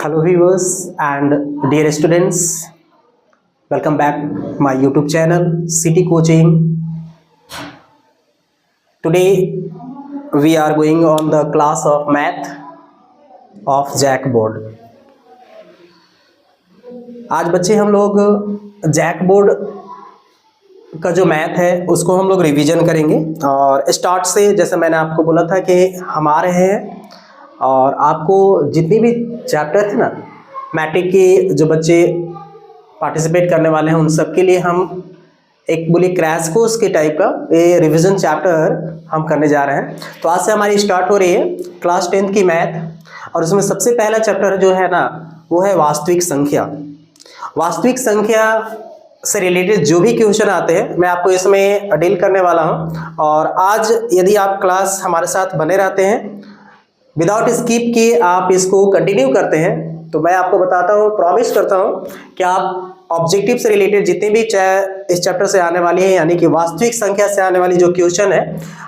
Hello viewers and dear students, welcome back my YouTube channel City Coaching. Today we are going on the class of math of Jackboard. आज बच्चे हम लोग जैकबोर्ड का जो math है उसको हम लोग रिवीजन करेंगे और स्टार्ट से, जैसे मैंने आपको बोला था कि हम आ रहे हैं और आपको जितनी भी चैप्टर है ना मैट्रिक के जो बच्चे पार्टिसिपेट करने वाले हैं उन सब के लिए हम एक बोलिए क्रैश कोर्स के टाइप का ये रिवीजन चैप्टर हम करने जा रहे हैं। तो आज से हमारी स्टार्ट हो रही है क्लास 10th की मैथ और उसमें सबसे पहला चैप्टर जो है ना वो है वास्तविक संख्या। वास्तविक संख्या से रिलेटेड जो भी क्वेश्चन आते हैं मैं आपको इसमें डील करने वाला हूं। और आज यदि आप क्लास हमारे साथ बने रहते हैं विदाउट स्किप किए आप इसको कंटिन्यू करते हैं तो मैं आपको बताता हूँ, प्रॉमिस करता हूँ कि आप ऑब्जेक्टिव से रिलेटेड जितने भी इस चैप्टर से आने वाली है यानी कि वास्तविक संख्या से आने वाली जो क्वेश्चन है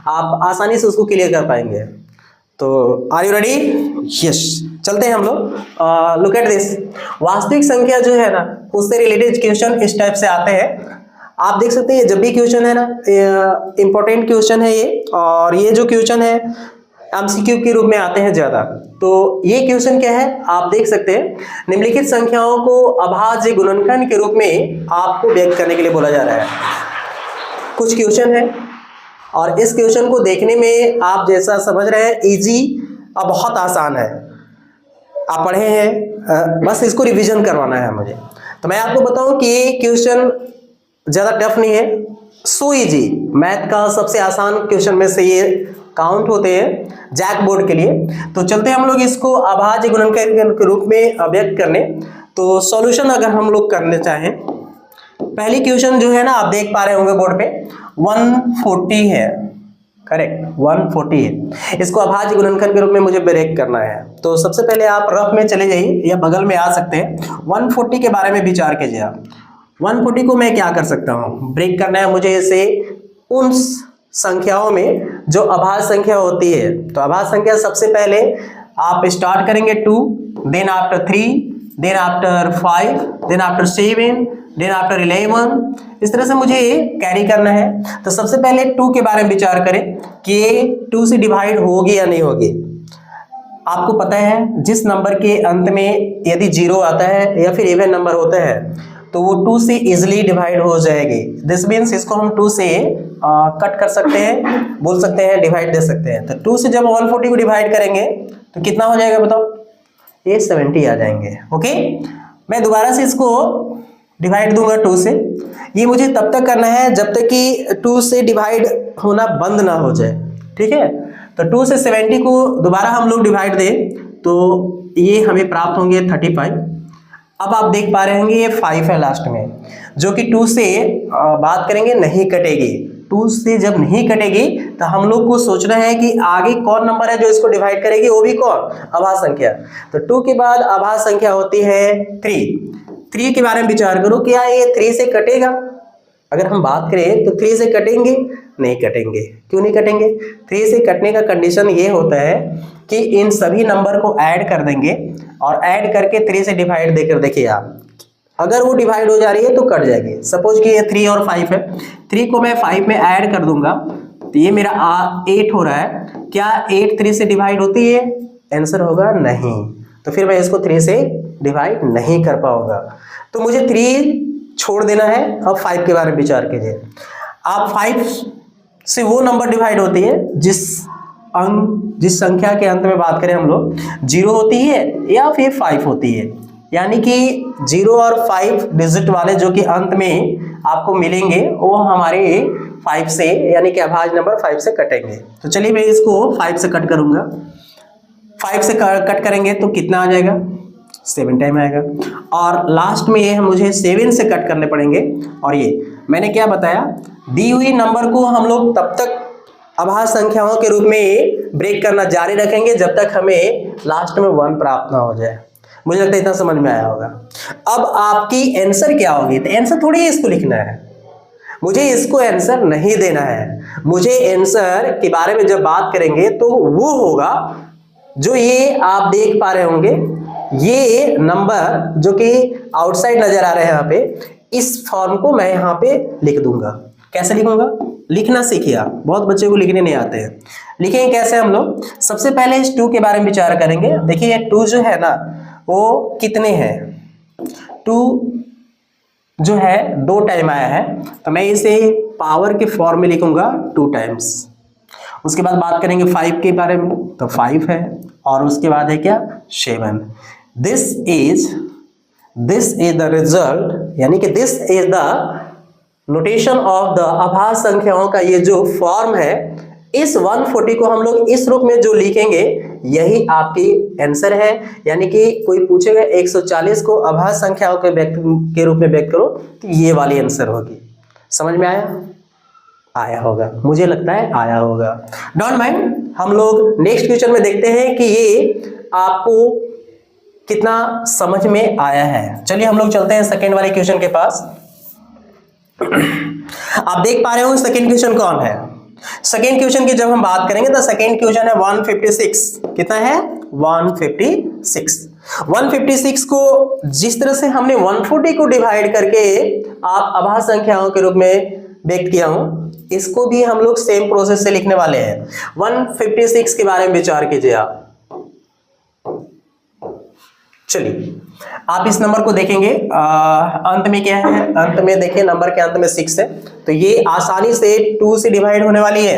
आप आसानी से उसको क्लियर कर पाएंगे। तो आर यू रेडी? यस, चलते हैं हम लोग। Look at this. वास्तविक संख्या जो है ना उससे रिलेटेड क्वेश्चन इस टाइप से आते हैं। आप देख सकते हैं जब भी क्वेश्चन है ना इंपॉर्टेंट क्वेश्चन है ये, और ये जो क्वेश्चन है एमसीक्यू के रूप में आते हैं ज्यादा। तो ये क्वेश्चन क्या है आप देख सकते हैं, निम्नलिखित संख्याओं को अभाज्य गुणनखंड के रूप में आपको व्यक्त करने के लिए बोला जा रहा है। कुछ क्वेश्चन है और इस क्वेश्चन को देखने में आप जैसा समझ रहे हैं इजी और बहुत आसान है, आप पढ़े हैं, बस इसको रिवीजन करवाना है मुझे। तो मैं आपको बताऊं कि ये क्वेश्चन ज़्यादा टफ नहीं है, सो इजी, मैथ का सबसे आसान क्वेश्चन में से ये काउंट होते हैं जैकबोर्ड के लिए। तो चलते हैं हम लोग इसको अभाज्य गुणनखंड के रूप में व्यक्त करने। तो सॉल्यूशन अगर हम लोग करने चाहें, पहली क्वेश्चन जो है ना आप देख पा रहे होंगे बोर्ड पे 140 है, करेक्ट 140 है। इसको अभाज्य गुणनखंड के रूप में मुझे ब्रेक करना है। तो सबसे पहले आप रफ में चले जाइए या बगल में आ सकते हैं। 140 के बारे में विचार कीजिए आप। 140 को मैं क्या कर सकता हूँ, ब्रेक करना है मुझे इसे उन संख्याओं में जो अभाज्य संख्या होती है। तो अभाज्य संख्या सबसे पहले आप स्टार्ट करेंगे 2, then after 3, then after 5, then after 7, then after 11, इस तरह से मुझे कैरी करना है। तो सबसे पहले 2 के बारे में विचार करें कि 2 से डिवाइड होगी या नहीं होगी। आपको पता है जिस नंबर के अंत में यदि 0 आता है या फिर इवन नंबर होता है तो वो 2 से इजिली डिवाइड हो जाएगी। दिस मीन्स इसको हम 2 से कट कर सकते हैं, बोल सकते हैं डिवाइड दे सकते हैं। तो 2 से जब 140 को डिवाइड करेंगे तो कितना हो जाएगा बताओ, ये 70 आ जाएंगे। ओके, मैं दोबारा से इसको डिवाइड दूंगा 2 से। ये मुझे तब तक करना है जब तक कि 2 से डिवाइड होना बंद ना हो जाए, ठीक है। तो 2 से 70 को दोबारा हम लोग डिवाइड दें तो ये हमें प्राप्त होंगे 35। अब आप देख पा रहे होंगे ये 5 है लास्ट में, जो कि 2 से बात करेंगे नहीं कटेगी। 2 से जब नहीं कटेगी तो हम लोग को सोचना है कि आगे कौन नंबर है जो इसको डिवाइड करेगी, वो भी कौन, अभाज्य संख्या। तो 2 के बाद अभाज्य संख्या होती है 3 के बारे में विचार करो, क्या ये 3 से कटेगा? अगर हम बात करें तो 3 से कटेंगे, नहीं कटेंगे। क्यों नहीं कटेंगे? 3 से कटने का कंडीशन ये होता है कि इन सभी नंबर को ऐड कर देंगे और ऐड करके 3 से डिवाइड देकर देखिए आप, अगर वो डिवाइड हो जा रही है तो कट जाएगी। सपोज कि ये 3 और 5 है, 3 को मैं 5 में ऐड कर दूंगा तो ये मेरा 8 हो रहा है। क्या 8 3 से डिवाइड होती है? आंसर होगा नहीं। तो फिर मैं इसको 3 से डिवाइड नहीं कर पाऊंगा, तो मुझे 3 छोड़ देना है। अब 5 के बारे में विचार कीजिए आप। 5 से वो नंबर डिवाइड होती है जिस संख्या के अंत में बात करें हम लोग 0 होती है या फिर 5 होती है, यानी कि 0 और 5 डिजिट वाले जो कि अंत में आपको मिलेंगे वो हमारे 5 से यानी कि अभाज्य नंबर 5 से कटेंगे। तो चलिए मैं इसको 5 से कट करूंगा। 5 से कट करेंगे तो कितना आ जाएगा, 7 टाइम आएगा। और लास्ट में मुझे 7 से कट करने पड़ेंगे। और ये मैंने क्या बताया, दी हुई नंबर को हम लोग तब तक अभाज्य संख्याओं के रूप में ब्रेक करना जारी रखेंगे जब तक हमें लास्ट में 1 प्राप्त ना हो जाए। मुझे लगता है इतना समझ में आया होगा। अब आपकी आंसर क्या होगी, तो आंसर थोड़ी इसको लिखना है, मुझे इसको आंसर नहीं देना है। मुझे आंसर के बारे में जब बात करेंगे तो वो होगा जो ये आप देख पा रहे होंगे, ये नंबर जो कि आउटसाइड नजर आ रहे हैं यहाँ पे, इस फॉर्म को मैं यहाँ पे लिख दूंगा। कैसे लिखूंगा? लिखना सीखिए आप, बहुत बच्चे को लिखने नहीं आते हैं। लिखेंगे कैसे हम लोग? सबसे पहले इस 2 के बारे में विचार करेंगे। देखिए 2 जो है ना वो कितने हैं? 2 जो है 2 टाइम आया है, तो मैं इसे पावर के फॉर्म में लिखूंगा 2 टाइम्स। उसके बाद बात करेंगे 5 के बारे में, तो 5 है, और उसके बाद है क्या? 7। दिस इज द रिजल्ट, यानी कि this is the notation of the अभाज्य संख्याओं का ये जो फॉर्म है, इस 140 को हम लोग इस रूप में जो लिखेंगे यही आपकी आंसर है। यानी कि कोई पूछेगा 140 को अभाज्य संख्याओं के रूप में व्यक्त करो, तो ये वाली आंसर होगी। समझ में आया? आया होगा, मुझे लगता है आया होगा। डोंट माइंड, हम लोग नेक्स्ट क्वेश्चन में देखते हैं कि ये आपको कितना समझ में आया है। चलिए हम लोग चलते हैं सेकेंड वाले क्वेश्चन के पास। आप देख पा रहे हो सेकेंड क्वेश्चन कौन है? सेकेंड क्वेश्चन की जब हम बात करेंगे तो सेकेंड क्वेश्चन है 156। कितना है? 156। 156 को जिस तरह से हमने 140 को डिवाइड करके आप अभाज्य संख्याओं के रूप में व्यक्त किया हूं, इसको भी हम लोग सेम प्रोसेस से लिखने वाले हैं। 156 के बारे में विचार कीजिए आप। चलिए आप इस नंबर को देखेंगे, अंत में क्या है? अंत में देखिए नंबर के अंत में 6 है, तो ये आसानी से 2 से डिवाइड होने वाली है।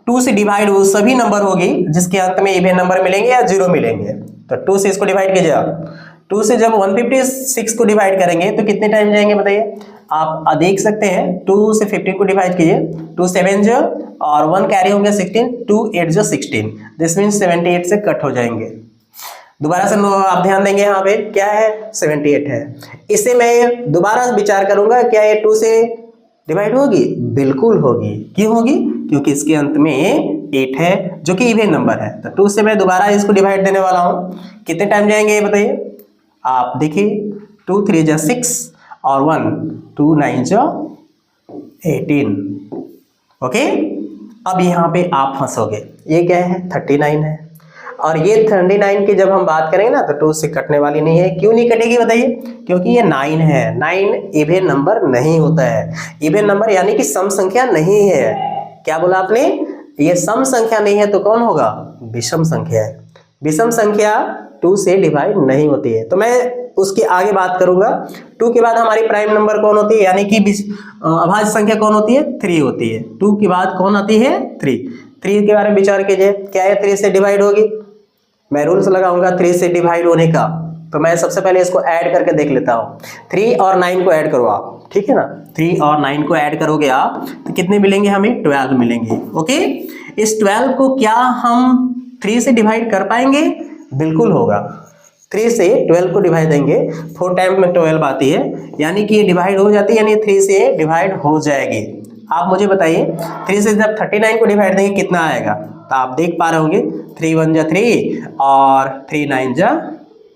2 से डिवाइड वो सभी नंबर होगी जिसके अंत में इवन नंबर मिलेंगे या 0 मिलेंगे। तो 2 से इसको डिवाइड कीजिए आप। 2 से जब 156 को डिवाइड करेंगे तो कितने टाइम जाएंगे बताइए? आप देख सकते हैं 2 से 15 को डिवाइड कीजिए, 2 7 जो और 1 कैरी हो गया 16, 2 8 जो 16, दिस मीन्स 78 से कट हो जाएंगे। दोबारा से आप ध्यान देंगे, यहाँ पे क्या है? 78 है। इसे मैं दोबारा विचार करूंगा, क्या ये 2 से डिवाइड होगी? बिल्कुल होगी। क्यों होगी? क्योंकि इसके अंत में 8 है जो कि इवन नंबर है। तो 2 से मैं दोबारा इसको डिवाइड देने वाला हूँ। कितने टाइम जाएंगे ये बताइए? आप देखिए 2 3 जा 6 और 1 2 9 जा 18। ओके, अब यहाँ पे आप फंसोगे। ये क्या है? 39 है, और ये 39 की जब हम बात करेंगे ना तो 2 से कटने वाली नहीं है। क्यों नहीं कटेगी बताइए? क्योंकि ये 9 है। 9 इवन नंबर नहीं होता है। इवन नंबर यानी कि सम संख्या नहीं है। क्या बोला आपने? ये सम संख्या नहीं है तो कौन होगा? विषम संख्या है। विषम संख्या 2 से डिवाइड नहीं होती है। तो मैं उसके आगे बात करूंगा। 2 के बाद हमारी प्राइम नंबर कौन होती है, यानी कि अभाज्य संख्या कौन होती है? 3 होती है। 2 के बाद कौन आती है? 3। 3 के बारे में विचार कीजिए, क्या है? 3 से डिवाइड होगी। मैं रूल्स लगाऊंगा 3 से डिवाइड होने का, तो मैं सबसे पहले इसको ऐड करके देख लेता हूँ। 3 और 9 को ऐड करो आप, ठीक है ना? 3 और 9 को ऐड करोगे आप तो कितने मिलेंगे? हमें 12 मिलेंगे। ओके, इस 12 को क्या हम 3 से डिवाइड कर पाएंगे? बिल्कुल होगा। 3 से 12 को डिवाइड देंगे, 4 टाइम में 12 आती है, यानी कि ये डिवाइड हो जाती है, यानी 3 से डिवाइड हो जाएगी। आप मुझे बताइए 3 से जब 39 को डिवाइड देंगे कितना आएगा? तो आप देख पा रहे होंगे 3 1 जा 3 और 3 9 जा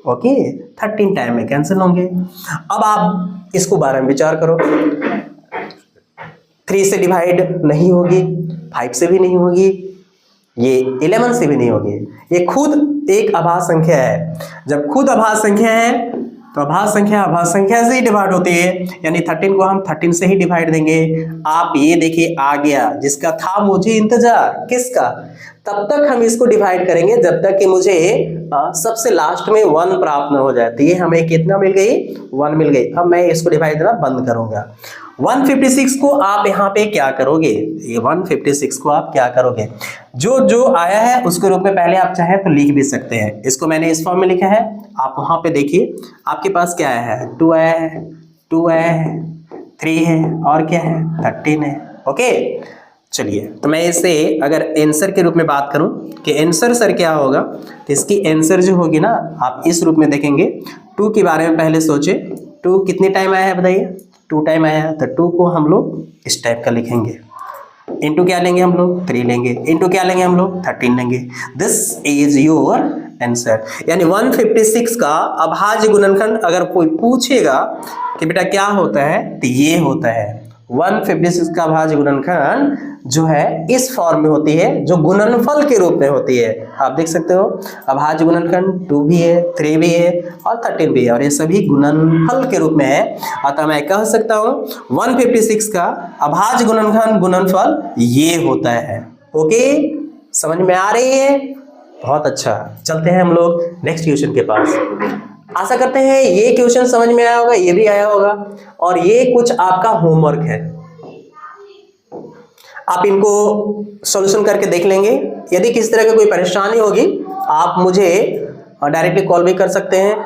ओके 13 टाइम में कैंसिल होंगे। अब आप इसको बारे में विचार करो। 3 से डिवाइड नहीं होगी, 5 से भी नहीं होगी, ये 11 से भी नहीं होगी। ये खुद एक अभाज्य संख्या है। जब खुद अभाज्य संख्या है तो अभाज्य संख्या से ही डिवाइड होती है, यानी 13 को हम 13 से ही डिवाइड देंगे। आप ये देखिए आ गया, जिसका था मुझे इंतजार, किसका? तब तक हम इसको डिवाइड करेंगे जब तक कि मुझे सबसे लास्ट में 1 प्राप्त न हो जाए। तो ये हमें कितना मिल गई? 1 मिल गई। अब मैं इसको डिवाइड देना बंद करूंगा। 156 को आप यहाँ पे क्या करोगे? ये 156 को आप क्या करोगे? जो जो आया है उसके रूप में पहले आप चाहे तो लिख भी सकते हैं। इसको मैंने इस फॉर्म में लिखा है, आप वहां पे देखिए आपके पास क्या आया है? 2 आया है, 2 आया है, 3 है और क्या है? 13 है। ओके, चलिए तो मैं इसे अगर आंसर के रूप में बात करूं कि आंसर सर क्या होगा, तो इसकी आंसर जो होगी ना आप इस रूप में देखेंगे। 2 के बारे में पहले सोचे, 2 कितने टाइम आया है बताइए? 2 टाइम आया है, तो 2 को हम लोग इस टाइप का लिखेंगे। इनटू क्या लेंगे हम लोग? 3 लेंगे। इनटू क्या लेंगे हम लोग? 13 लेंगे। This is your answer. यानी 156 का अभाज्य गुणनखंड अगर कोई पूछेगा कि बेटा क्या होता है, तो ये होता है 156 का अभाज्य गुणनखंड जो है इस फॉर्म में होती है, जो गुणनफल के रूप में होती है। आप देख सकते हो अभाज्य गुणनखंड 2 भी है, 3 भी है और 13 भी है, और ये सभी गुणनफल के रूप में है। अतः मैं कह सकता हूँ 156 का अभाज्य गुणनखंड गुणनफल ये होता है। ओके, समझ में आ रही है? बहुत अच्छा, चलते हैं हम लोग नेक्स्ट क्वेश्चन के पास। आशा करते हैं ये क्वेश्चन समझ में आया होगा, ये भी आया होगा, और ये कुछ आपका होमवर्क है। आप इनको सॉल्यूशन करके देख लेंगे। यदि किसी तरह की कोई परेशानी होगी आप मुझे डायरेक्टली कॉल भी कर सकते हैं,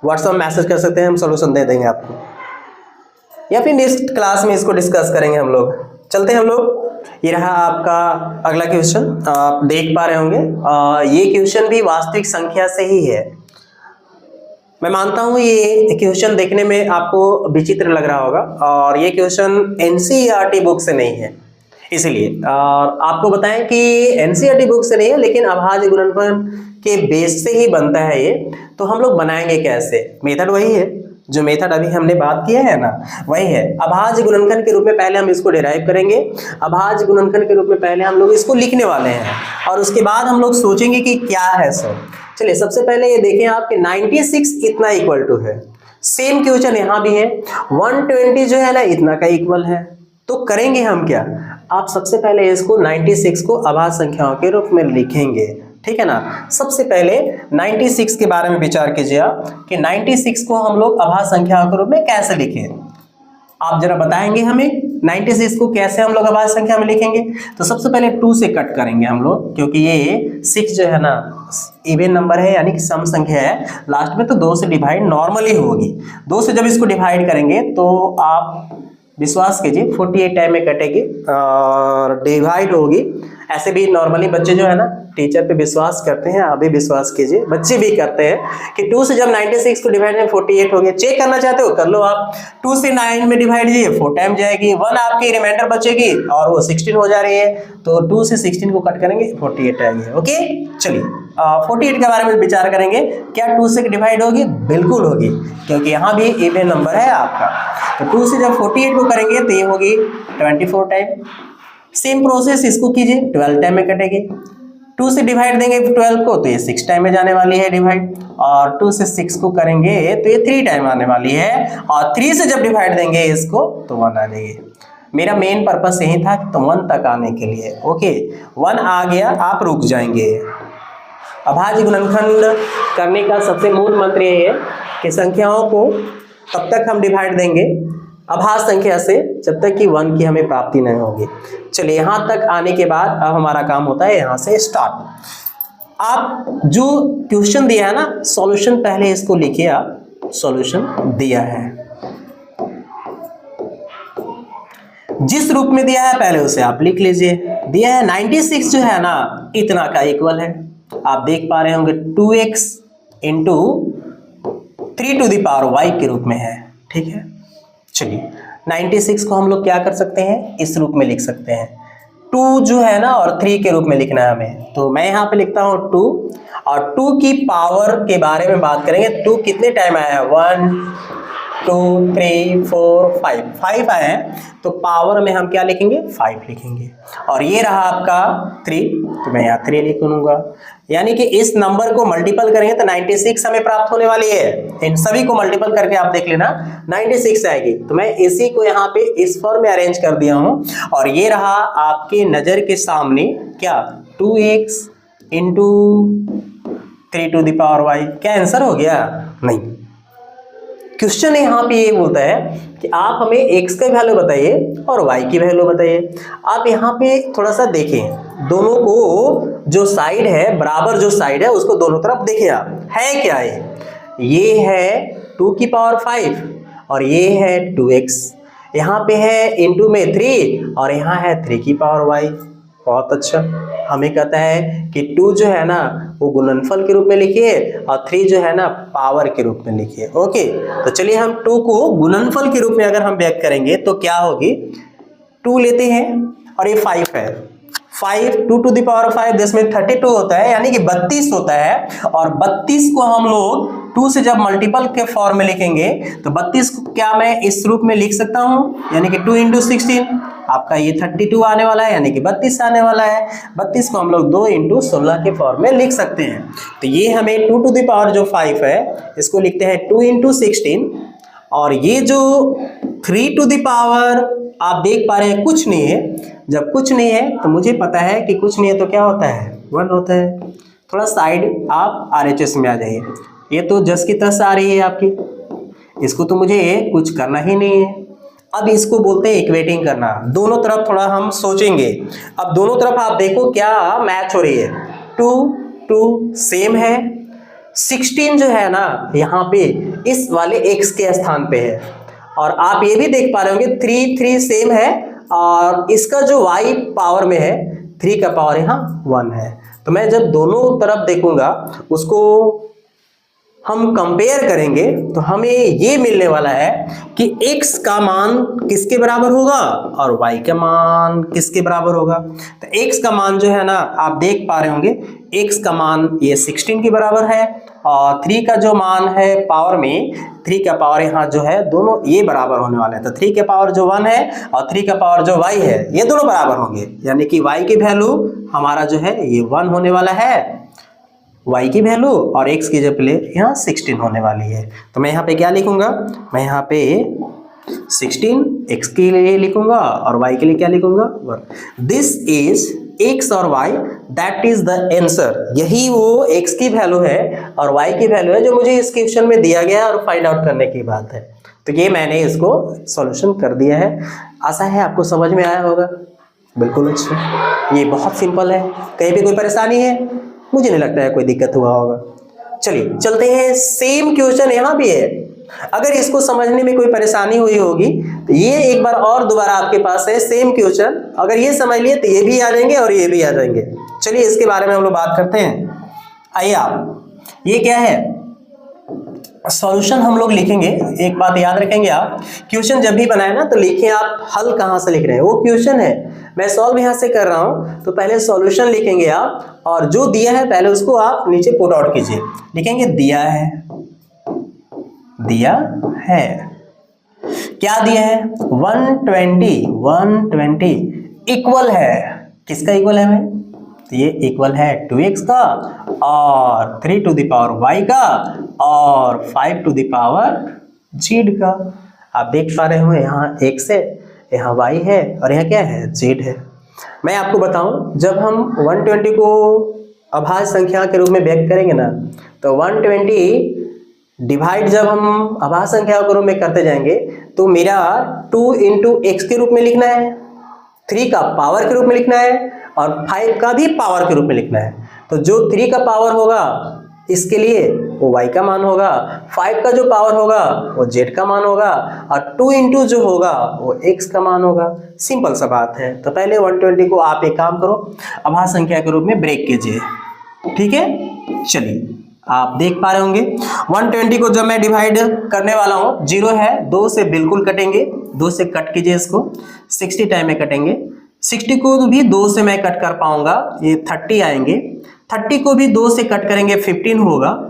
व्हाट्सएप मैसेज कर सकते हैं, हम सॉल्यूशन दे देंगे आपको, या फिर नेक्स्ट क्लास में इसको डिस्कस करेंगे हम लोग। चलते हैं हम लोग। ये रहा आपका अगला क्वेश्चन, आप देख पा रहे होंगे। ये क्वेश्चन भी वास्तविक संख्या से ही है। मैं मानता हूँ ये क्वेश्चन देखने में आपको विचित्र लग रहा होगा, और ये क्वेश्चन एनसीईआरटी बुक से नहीं है, इसीलिए आपको बताएं कि एनसीईआरटी बुक से नहीं है, लेकिन अभाज्य गुणनफल के बेस से ही बनता है ये। तो हम लोग बनाएंगे कैसे? मेथड वही है, जो मेथड अभी हमने बात किया है ना, वही है। अभाज्य गुणनखंड के रूप में पहले हम इसको डिराइव करेंगे, अभाज्य गुणनखंड के रूप में पहले हम लोग इसको लिखने वाले हैं, और उसके बाद हम लोग सोचेंगे कि क्या है सब। चलिए, सबसे पहले ये देखें आपके 96 इतना इक्वल टू है। सेम क्वेश्चन यहाँ भी है, 120 जो है ना इतना का इक्वल है। तो करेंगे हम क्या, आप सबसे पहले इसको 96 को अभाज्य संख्याओं के रूप में लिखेंगे, ठीक है ना। सबसे पहले 96 के बारे में विचार कीजिए आप कि 96 को हम लोग अभाज्य संख्याओं के रूप में कैसे लिखें। आप जरा बताएंगे हमें 96 को कैसे हम लोग अभाज्य संख्या में लिखेंगे। तो सबसे पहले 2 से कट करेंगे हम लोग, क्योंकि ये 6 जो है ना इवन नंबर है, यानी कि सम संख्या है, लास्ट में तो 2 से डिवाइड नॉर्मली होगी। 2 से जब इसको डिवाइड करेंगे तो आप विश्वास कीजिए 48 टाइम में कटेगी और डिवाइड होगी। ऐसे भी नॉर्मली बच्चे जो है ना टीचर पे विश्वास करते हैं, आप भी विश्वास कीजिए, बच्चे भी करते हैं कि 2 से जब 96 को डिवाइड में 48 हो गया। चेक करना चाहते हो कर लो आप, 2 से 9 में डिवाइड कीजिए 4 टाइम जाएगी, 1 आपकी रिमाइंडर बचेगी और वो 16 हो जा रही है। तो 2 से 16 को कट करेंगे 48 आएगी। ओके, चलिए 48 के बारे में विचार करेंगे। क्या 2 से डिवाइड होगी? बिल्कुल होगी, क्योंकि यहाँ भी इवन नंबर है आपका। तो 2 से जब 48 को करेंगे तो ये होगी 24 टाइम। सेम प्रोसेस इसको कीजिए, 12 टाइम में कटेगी। 2 से डिवाइड देंगे 12 को तो ये 6 टाइम में जाने वाली है डिवाइड, और 2 से 6 को करेंगे तो ये 3 टाइम आने वाली है, और 3 से जब डिवाइड देंगे इसको तो 1 आ जाएगी। मेरा मेन पर्पस यही था तो 1 तक आने के लिए। ओके, 1 आ गया, आप रुक जाएंगे। अभाज्य गुणनखंड करने का सबसे मूल मंत्र ये है कि संख्याओं को तब तक हम डिवाइड देंगे अभाज्य संख्या से जब तक कि 1 की हमें प्राप्ति नहीं होगी। चलिए, यहाँ तक आने के बाद अब हमारा काम होता है यहाँ से स्टार्ट। आप जो क्वेश्चन दिया है ना, सॉल्यूशन पहले इसको लिखिए। आप सॉल्यूशन दिया है, जिस रूप में दिया है पहले उसे आप लिख लीजिए। दिया है 96 जो है ना इतना का इक्वल है, आप देख पा रहे होंगे 2x into 3 to the power y के रूप में है, ठीक है। चलिए 96 को हम लोग क्या कर सकते हैं, इस रूप में लिख सकते हैं। 2 जो है ना और 3 के रूप में लिखना है हमें, तो मैं यहाँ पे लिखता हूँ 2, और 2 की पावर के बारे में बात करेंगे। 2 कितने टाइम आया है? 1 2 3 4 5 आए हैं, तो पावर में हम क्या लिखेंगे? 5 लिखेंगे। और ये रहा आपका 3, तो मैं यहाँ 3 लिख लूँगा। यानी कि इस नंबर को मल्टीपल करेंगे तो 96 हमें प्राप्त होने वाली है। इन सभी को मल्टीपल करके आप देख लेना 96 आएगी। तो मैं इसी को यहाँ पे इस फॉर्म में अरेंज कर दिया हूँ, और ये रहा आपके नज़र के सामने क्या 2x into 3 to the power y। क्या आंसर हो गया? नहीं। क्वेश्चन यहाँ पे ये बोलता है कि आप हमें x का वैल्यू बताइए और y की वैल्यू बताइए। आप यहाँ पे थोड़ा सा देखें, दोनों को जो साइड है, बराबर जो साइड है उसको दोनों तरफ देखिए आप। है क्या ये है 2 की पावर 5 और ये है 2x। यहाँ पे है इंटू में 3 और यहाँ है 3 की पावर y। बहुत अच्छा, हमें कहता है कि 2 जो है ना वो गुणनफल के रूप में लिखिए और 3 जो है ना पावर के रूप में लिखिए। ओके, तो चलिए हम 2 को गुणनफल के रूप में अगर हम व्यक्त करेंगे तो क्या होगी, 2 लेते हैं और ये 5 है, 5 2 टू द पावर 5 जिसमें 32 होता है, यानी कि 32 होता है। और 32 को हम लोग 2 से जब मल्टीपल के फॉर्म में लिखेंगे तो 32 को क्या मैं इस रूप में लिख सकता हूं, यानी कि 2 इंटू 16। आपका ये 32 आने वाला है, यानी कि 32 आने वाला है। 32 को हम लोग 2 × 16 के फॉर्म में लिख सकते हैं। तो ये हमें 2 टू द पावर जो 5 है इसको लिखते हैं 2 × 16, और ये जो 3 टू द पावर आप देख पा रहे हैं कुछ नहीं है। जब कुछ नहीं है तो मुझे पता है कि कुछ नहीं है तो क्या होता है, 1 होता है। थोड़ा साइड आप RHS में आ जाइए। ये तो जस की तस आ रही है आपकी, इसको तो मुझे कुछ करना ही नहीं है। अब इसको बोलते हैं इक्वेटिंग करना। दोनों तरफ थोड़ा हम सोचेंगे। अब दोनों तरफ आप देखो क्या मैच हो रही है, 2 2 सेम है। 16 जो है ना यहाँ पे इस वाले x के स्थान पे है, और आप ये भी देख पा रहे होंगे 3 3 सेम है, और इसका जो y पावर में है 3 का पावर यहाँ 1 है। तो मैं जब दोनों तरफ देखूंगा उसको हम कंपेयर करेंगे तो हमें ये मिलने वाला है कि x का मान किसके बराबर होगा और y का मान किसके बराबर होगा। तो x का मान जो है ना आप देख पा रहे होंगे, x का मान ये 16 के बराबर है, और 3 का जो मान है पावर में, 3 का पावर यहाँ जो है दोनों ये बराबर होने वाले हैं। तो 3 का पावर जो 1 है और 3 का पावर जो y है ये दोनों बराबर होंगे, यानी कि y की वैल्यू हमारा जो है ये 1 होने वाला है, y की वैल्यू, और x की जो प्ले यहाँ 16 होने वाली है। तो मैं यहाँ पे क्या लिखूंगा, मैं यहाँ पे 16 x के लिए लिखूंगा और y के लिए क्या लिखूंगा, 1। दिस इज x और y, that is the answer. यही वो x की वैल्यू है और y की वैल्यू है जो मुझे इस क्वेश्चन में दिया गया है और फाइंड आउट करने की बात है। तो ये मैंने इसको सॉल्यूशन कर दिया है। आशा है आपको समझ में आया होगा। बिल्कुल अच्छा, ये बहुत सिंपल है। कहीं भी कोई परेशानी है? मुझे नहीं लगता है कोई दिक्कत हुआ होगा। चलिए चलते हैं, सेम क्वेश्चन यहाँ भी है। अगर इसको समझने में कोई परेशानी हुई होगी तो ये एक बार और दोबारा आपके पास है सेम क्वेश्चन। अगर ये समझ लिए तो ये भी आ जाएंगे और ये भी आ जाएंगे। चलिए इसके बारे में हम लोग बात करते हैं। आइए आप, ये क्या है, सॉल्यूशन हम लोग लिखेंगे। एक बात याद रखेंगे आप, क्वेश्चन जब भी बनाए ना तो लिखिए आप हल कहाँ से लिख रहे हैं। वो क्वेश्चन है मैं सॉल्व यहाँ से कर रहा हूँ तो पहले सॉल्यूशन लिखेंगे आप, और जो दिया है पहले उसको आप नीचे पुट आउट कीजिए। लिखेंगे दिया है, दिया है, क्या दिया है, 120 इक्वल है, किसका इक्वल है भाई, तो ये इक्वल है 2x का और 3 टू द पावर y का और 5 टू द पावर z का। आप देख पा रहे हो यहाँ x है, यहाँ y है और यहाँ क्या है, z है। मैं आपको बताऊं, जब हम 120 को अभाज्य संख्या के रूप में व्यक्त करेंगे ना, तो 120 डिवाइड जब हम अभाज्य संख्या के रूप में करते जाएंगे तो मेरा 2 × x के रूप में लिखना है, 3 का पावर के रूप में लिखना है और 5 का भी पावर के रूप में लिखना है। तो जो 3 का पावर होगा इसके लिए वो y का मान होगा, 5 का जो पावर होगा वो z का मान होगा, और 2 × जो होगा वो x का मान होगा। सिंपल सा बात है। तो पहले 120 को आप एक काम करो, अभाज्य संख्या के रूप में ब्रेक कीजिए, ठीक है। चलिए आप देख पा रहे होंगे 120 को जब मैं डिवाइड करने वाला हूँ, 0 है, 2 से बिल्कुल कटेंगे, 2 से कट कीजिए इसको, 60 टाइम में कटेंगे। 60 को भी 2 से मैं कट कर पाऊंगा, ये 30 आएंगे। 30 को भी 2 से कट करेंगे, 15 होगा।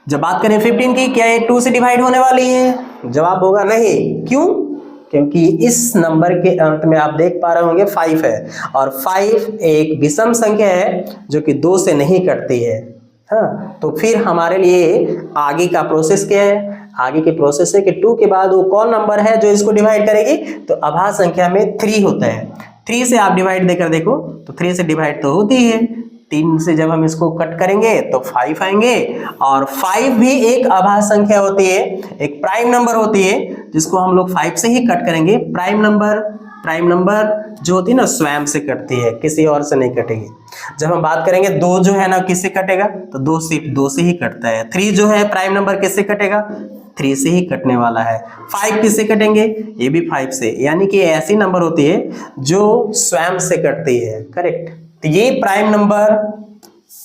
जब बात करें 15 की, क्या ये 2 से डिवाइड होने वाली है? जवाब होगा नहीं। क्यों? क्योंकि इस नंबर के अंत में आप देख पा रहे होंगे 5 है, और 5 एक विषम संख्या है जो कि 2 से नहीं कटती है। हाँ, तो फिर हमारे लिए आगे का प्रोसेस क्या है? आगे की प्रोसेस है कि 2 के बाद वो कौन नंबर है जो इसको डिवाइड करेगी? तो अभाज्य संख्या में 3 होता है। 3 से आप डिवाइड देकर देखो तो 3 से डिवाइड तो होती है, 3 से जब हम इसको कट करेंगे तो 5 आएंगे, और 5 भी एक अभाज्य संख्या होती है, एक प्राइम नंबर होती है जिसको हम लोग 5 से ही कट करेंगे। प्राइम नंबर जो होती है ना स्वयं से कटती है, किसी और से नहीं कटेगी। जब हम बात करेंगे 2 जो है ना किससे कटेगा, तो 2 सिर्फ 2 से ही कटता है। 3 जो है प्राइम नंबर किससे कटेगा, 3 से ही कटने वाला है। 5 किससे कटेंगे, ये भी 5 से, यानी कि ऐसी नंबर होती है जो स्वयं से कटती है। करेक्ट। तो ये प्राइम नंबर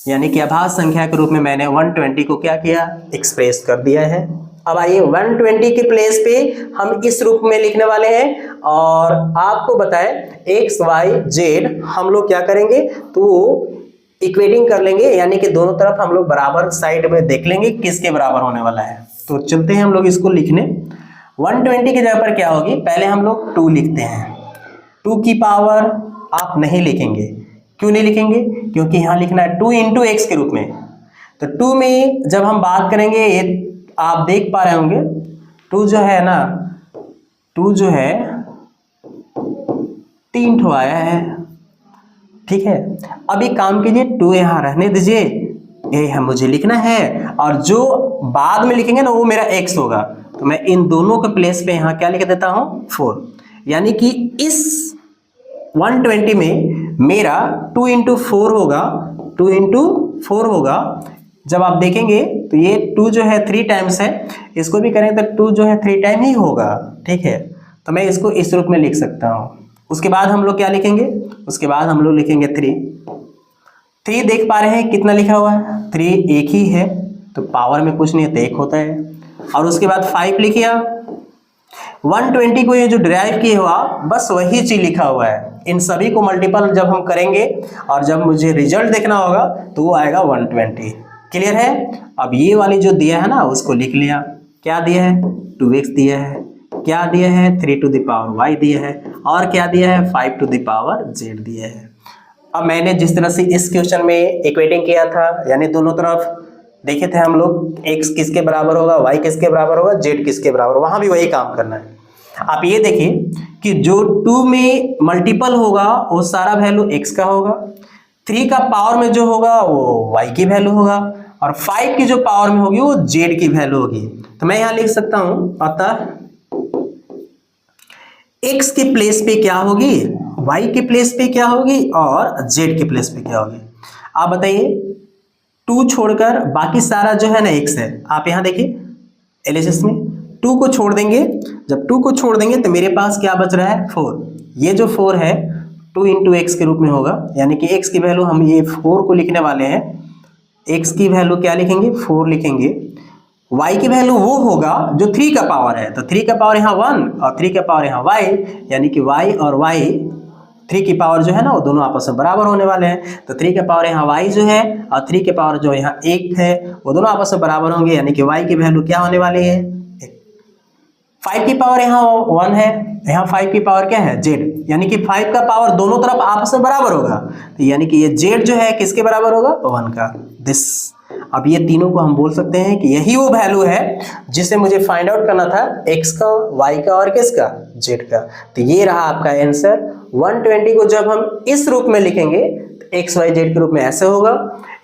यानी कि अभाज्य संख्या के रूप में मैंने 120 को क्या किया, एक्सप्रेस कर दिया है। अब आइए 120 के प्लेस पे हम इस रूप में लिखने वाले हैं, और आपको बताएं x y z हम लोग क्या करेंगे, तो इक्वेटिंग कर लेंगे, यानी कि दोनों तरफ हम लोग बराबर साइड में देख लेंगे किसके बराबर होने वाला है। तो चलते हैं हम लोग इसको लिखने। 120 की जगह पर क्या होगी, पहले हम लोग 2 लिखते हैं। 2 की पावर आप नहीं लिखेंगे, क्यों नहीं लिखेंगे, क्योंकि यहाँ लिखना है 2 इंटू एक्स के रूप में। तो 2 में जब हम बात करेंगे, ये आप देख पा रहे होंगे 2 जो है ना, 2 जो है 3 ठो आया है, ठीक है। अब एक काम कीजिए, 2 यहाँ रहने दीजिए, ये मुझे लिखना है, और जो बाद में लिखेंगे ना वो मेरा x होगा। तो मैं इन दोनों के प्लेस पे यहाँ क्या लिख देता हूँ, 4। यानी कि इस 120 में मेरा 2 इंटू 4 होगा, 2 इंटू 4 होगा। जब आप देखेंगे तो ये 2 जो है 3 टाइम्स है, इसको भी करें तो 2 जो है 3 टाइम ही होगा, ठीक है। तो मैं इसको इस रूप में लिख सकता हूँ। उसके बाद हम लोग क्या लिखेंगे, उसके बाद हम लोग लिखेंगे 3 देख पा रहे हैं कितना लिखा हुआ है, 3 एक ही है, तो पावर में कुछ नहीं है तो 1 होता है। और उसके बाद 5 लिखिए। 120 को ये जो डिराइव किए हुआ बस वही चीज लिखा हुआ है, इन सभी को मल्टीपल जब हम करेंगे और जब मुझे रिजल्ट देखना होगा तो वो आएगा 120। क्लियर है। अब ये वाली जो दिया है ना उसको लिख लिया, क्या दिया है, 2x दिया है, क्या दिया है, 3 टू द पावर y दिया है, और क्या दिया है, 5 टू द पावर z दिया है। अब मैंने जिस तरह से इस क्वेश्चन में इक्वेटिंग किया था, यानी दोनों तरफ देखे थे हम लोग, x किसके बराबर होगा, y किसके बराबर होगा, z किसके बराबर, वहां भी वही काम करना है। आप ये देखिए कि जो 2 में मल्टीपल होगा वो सारा वैल्यू x का होगा, 3 का पावर में जो होगा वो y की वैल्यू होगा, और 5 की जो पावर में होगी वो z की वैल्यू होगी। तो मैं यहां लिख सकता हूं, अतः x के प्लेस पे क्या होगी, y के प्लेस पे क्या होगी, और z के प्लेस पे क्या होगी। आप बताइए, 2 छोड़कर बाकी सारा जो है ना x है। आप यहां देखिए एलएचएस में 2 को छोड़ देंगे, जब 2 को छोड़ देंगे तो मेरे पास क्या बच रहा है, 4। ये जो 4 है 2 इंटू एक्स के रूप में होगा, यानी कि x की वैल्यू हम ये 4 को लिखने वाले हैं। x की वैल्यू क्या लिखेंगे, 4 लिखेंगे। y की वैल्यू वो होगा जो 3 का पावर है, तो 3 का पावर यहाँ 1 और 3 का पावर यहाँ y, यानी कि y और y 3 की पावर जो है ना वो दोनों आपस में बराबर होने वाले हैं। तो 3 का पावर यहाँ y जो है और 3 के पावर जो यहाँ 1 है वो दोनों आपस में बराबर होंगे, यानी कि y की वैल्यू क्या होने वाली है, 5 की पावर यहाँ 1 है, यहाँ 5 की पावर क्या है, z, यानी कि 5 का पावर दोनों तरफ आपस में बराबर होगा, तो यानी कि ये z जो है किसके बराबर होगा, 1 का। दिस, अब ये तीनों को हम बोल सकते हैं कि यही वो वैल्यू है जिसे मुझे फाइंड आउट करना था, x का, y का और किसका, z का। तो ये रहा आपका आंसर। 120 को जब हम इस रूप में लिखेंगे तो x y z के रूप में ऐसे होगा।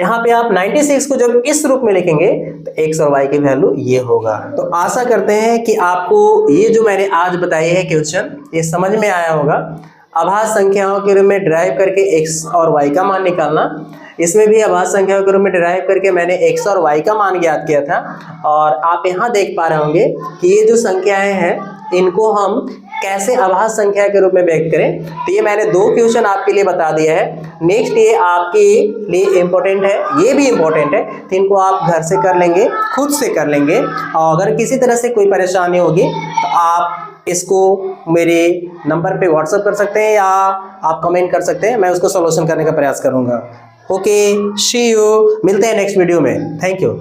यहाँ पे आप 96 को जब इस रूप में लिखेंगे तो x और y की वैल्यू ये होगा। तो आशा करते हैं कि आपको ये जो मैंने आज बताई है क्वेश्चन ये समझ में आया होगा। आभास संख्याओं के रूप में डिराइव करके x और y का मान निकालना, इसमें भी आभास संख्याओं के रूप में डिराइव करके मैंने x और y का मान ज्ञात किया था। और आप यहाँ देख पा रहे होंगे कि ये जो संख्याएं हैं इनको हम कैसे आभास संख्या के रूप में व्यक्त करें। तो ये मैंने 2 क्वेश्चन आपके लिए बता दिया है। नेक्स्ट ये आपके लिए इम्पोर्टेंट है, ये भी इम्पोर्टेंट है, तो इनको आप घर से कर लेंगे, खुद से कर लेंगे। और अगर किसी तरह से कोई परेशानी होगी तो आप इसको मेरे नंबर पे व्हाट्सएप कर सकते हैं या आप कमेंट कर सकते हैं, मैं उसको सॉल्यूशन करने का प्रयास करूंगा। ओके, सी यू, मिलते हैं नेक्स्ट वीडियो में। Thank you.